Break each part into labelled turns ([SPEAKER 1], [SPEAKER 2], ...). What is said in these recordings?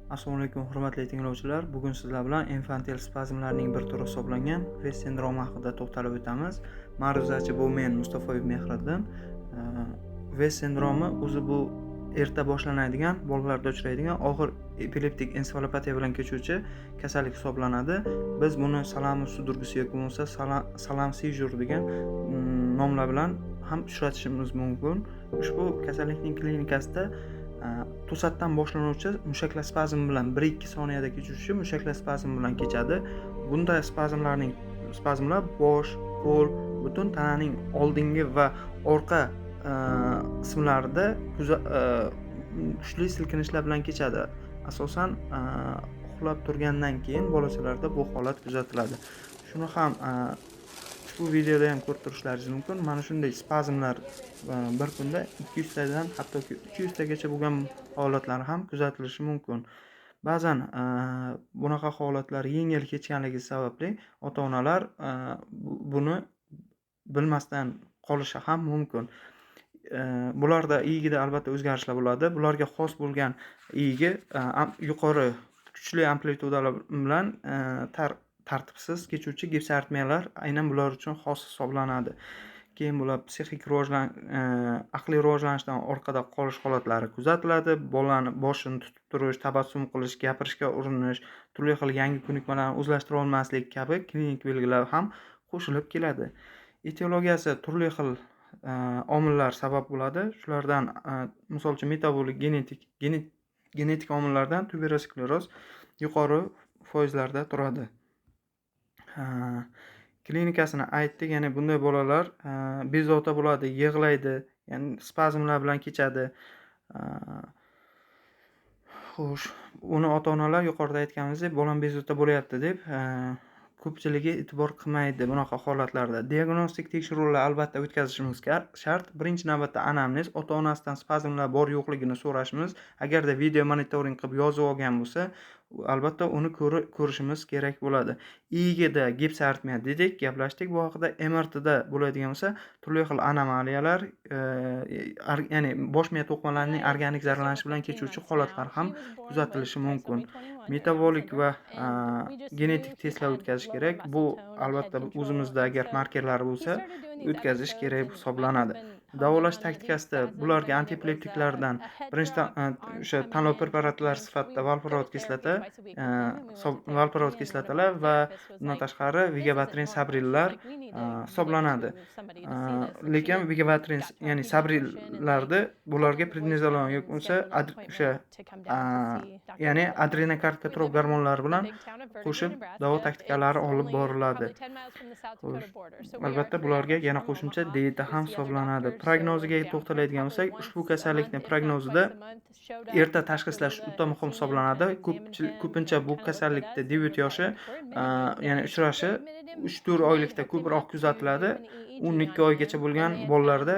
[SPEAKER 1] Assalomu alaykum hurmatli tinglovchilar. Bugun sizlar bilan infantil spazmlarning bir turi hisoblangan Vest sindromi haqida to'xtalib o'tamiz. Ma'ruzachi bu men Mustafoyev Mehriddin. Vest sindromi o'zi bu erta boshlanadigan, bolalarda uchraydigan og'ir epileptik ensefalopatiya bilan kechuvchi kasallik hisoblanadi. Biz buni salamus sudurgisi yoki bo'lmasa salam seizure degan nomlar bilan ham uchratishimiz mumkin. Ushbu kasallikning klinikasida to'satdan boshlanuvchi mushaklar spazmi bilan 1-2 soniyada kechuvchi mushaklar spazmi bilan kechadi. Bunday spazmlar bosh, qo'l, butun tananing oldingi va orqa qismlarida kuchli silkinishlar bilan kechadi. Asosan uxlab turgandan keyin bolachalarda bu holat kuzatiladi. Shuni ham bu videoda ham ko'rib turishlaringiz mumkin. Mana shunday spazmlar bir kunda 200 tadan hattoki 300 tagacha bo'lgan holatlar ham kuzatilishi mumkin. Ba'zan bunaqa holatlar yengil kechganligi sababli ota-onalar buni bilmasdan qolishi ham mumkin. Bularda iyigida albatta o'zgarishlar bo'ladi. Bularga xos bo'lgan iyigi yuqori kuchli amplitudalar bilan tartibsiz kechuvchi gipsartmiyalar aynan bular uchun xos hisoblanadi. Keyin bular psixik aqliy rivojlanishdan orqada qolish holatlari kuzatiladi. Bolani boshini tutib turish, tabassum qilish, gapirishga urinish, turli xil yangi ko'nikmalarni o'zlashtira olmaslik kabi klinik belgilar ham qo'shilib keladi. Etiologiyasi turli xil omillar sabab bo'ladi. Shulardan misol uchun metabolik, genetik omillardan tuberoskleroz yuqori foizlarda turadi. Klinikasini aytdik, ya'ni bunday bolalar bezovta bo'ladi, yig'laydi, ya'ni spazmlar bilan kechadi. Xo'sh, uni ota-onalar yuqorida aytganimizdek, bolam bezovta bo'lyapti deb ko'pchiligi e'tibor qilmaydi bunaqa holatlarda. Diagnostik tekshiruvlar albatta o'tkazishimiz shart. Birinchi navbatda anamnez, ota-onasidan spazmlar bor yo'qligini so'rashimiz. Agarda video monitoring qilib yozib olgan bo'lsa, albatta uni ko'rishimiz kerak bo'ladi. Iyigida gipsartmiya dedik, gaplashdik bu haqida. MRTda bo'ladigan bo'lsa, turli xil anomaliyalar, ya'ni bosh miya to'qimalarining organik zararlanishi bilan kechuvchi holatlar ham kuzatilishi mumkin. Metabolik va genetik testlar o'tkazish kerak. Bu albatta o'zimizda agar markerlar bo'lsa, o'tkazish kerak hisoblanadi. Davolash taktikasida bularga antiepileptiklardan birinchidan o'sha tanlov preparatlari sifatida valproat kislotalar va bundan tashqari vigabatrin sabrillar hisoblanadi. Lekin vigabatrin, ya'ni sabrillarda bularga prednizolon yoki bo'lsa o'sha ya'ni adrenokortikotrop gormonlari bilan qo'shib davo taktikalari olib boriladi. Albatta bularga yana qo'shimcha dieta ham hisoblanadi. Prognoziga to'xtaladigan bo'lsak, ushbu kasallikning prognozida erta tashxislash juda muhim hisoblanadi. Ko'pincha bu kasallikda debut yoshi, ya'ni uchrashi 3-4 oylikda ko'proq kuzatiladi. 12 oygacha bo'lgan bolalarda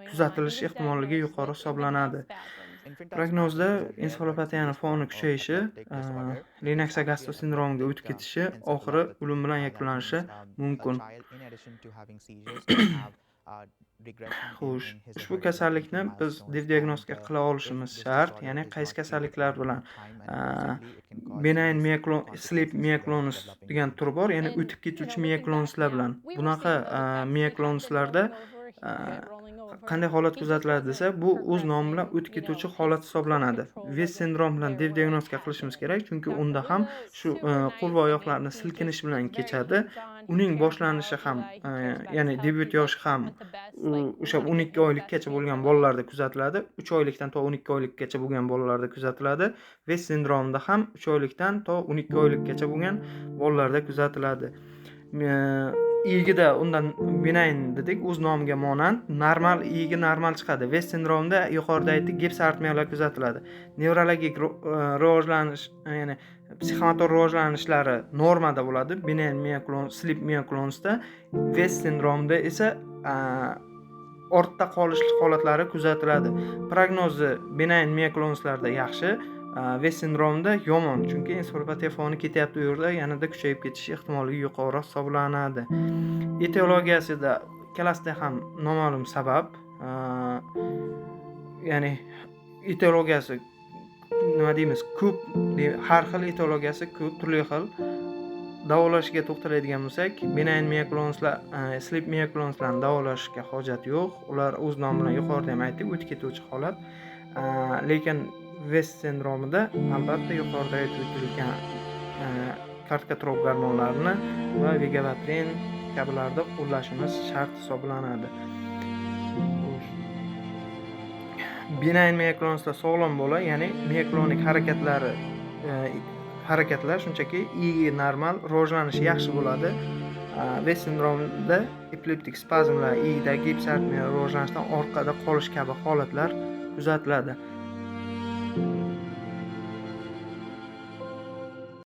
[SPEAKER 1] kuzatilish ehtimolligi yuqori hisoblanadi. Prognozda ensefalopatiyaning foni kuchayishi, Lennox-Gastaut sindromiga o'tib ketishi, oxiri o'lim bilan yakunlanishi mumkin. Xo'sh, ushbu kasallikni biz diagnostika qila olishimiz shart. Ya'ni qaysi kasalliklar bilan benign sleep myoclonus degan turi bor, ya'ni o'tib ketuvchi myoclonuslar bilan. Bunaqa myoclonuslarda qanday holat kuzatiladi desa, bu o'z nomi bilan o'tib ketuvchi holat hisoblanadi. Vest sindrom bilan diagnostika qilishimiz kerak, chunki unda ham shu qo'l va oyoqlarni silkinish bilan kechadi. Uning boshlanishi ham, ya'ni debut yoshi ham o'sha 12 oylikgacha bo'lgan bolalarda kuzatiladi. 3 oylikdan to 12 oylikgacha bo'lgan bolalarda kuzatiladi. Vest sindromida ham 3 oylikdan to 12 oylikgacha bo'lgan bolalarda kuzatiladi. Iyigida undan benign dedik, o'z nomiga monand, iyigi normal chiqadi. Vest sindromida yuqorida aytdik, gipsartmiyalar kuzatiladi. Nevrologik rivojlanish, ya'ni psixomotor rivojlanishlari normada bo'ladi. Benign sleep myoclonusda, Vest sindromida esa ortda qolish holatlari kuzatiladi. Prognozi benign myoclonuslarda yaxshi, Vest sindromida yomon, chunki ensefalopatiya foni ketyapti, u yerda yanada kuchayib ketish ehtimolligi yuqori hisoblanadi. Etiologiyasida ikkalasida ham noma'lum sabab, ya'ni etiologiyasi nima deymiz, ko'p har xil etologiyasi ko'p, turli xil. Davolashga to'xtaladigan bo'lsak, benign miyoklonoslar, sleep miyoklonoslarni davolashga hojat yo'q. Ular o'z nomi bilan yuqorida ham aytdik, o'tib ketuvchi holat. Lekin West sindromida albatta yuqorida aytib o'tilgan kortikotrop gormonlarini va vigabatrin kabilarni qo'llashimiz shart hisoblanadi. Benign miyoklonoslar sog'lom bola, ya'ni miyoklonik harakatlar shunchaki normal rivojlanishi yaxshi bo'ladi. West sindromida epileptik spazmlar, iyidagi gipsaritmiya rivojlanishdan orqada qolish kabi holatlar kuzatiladi.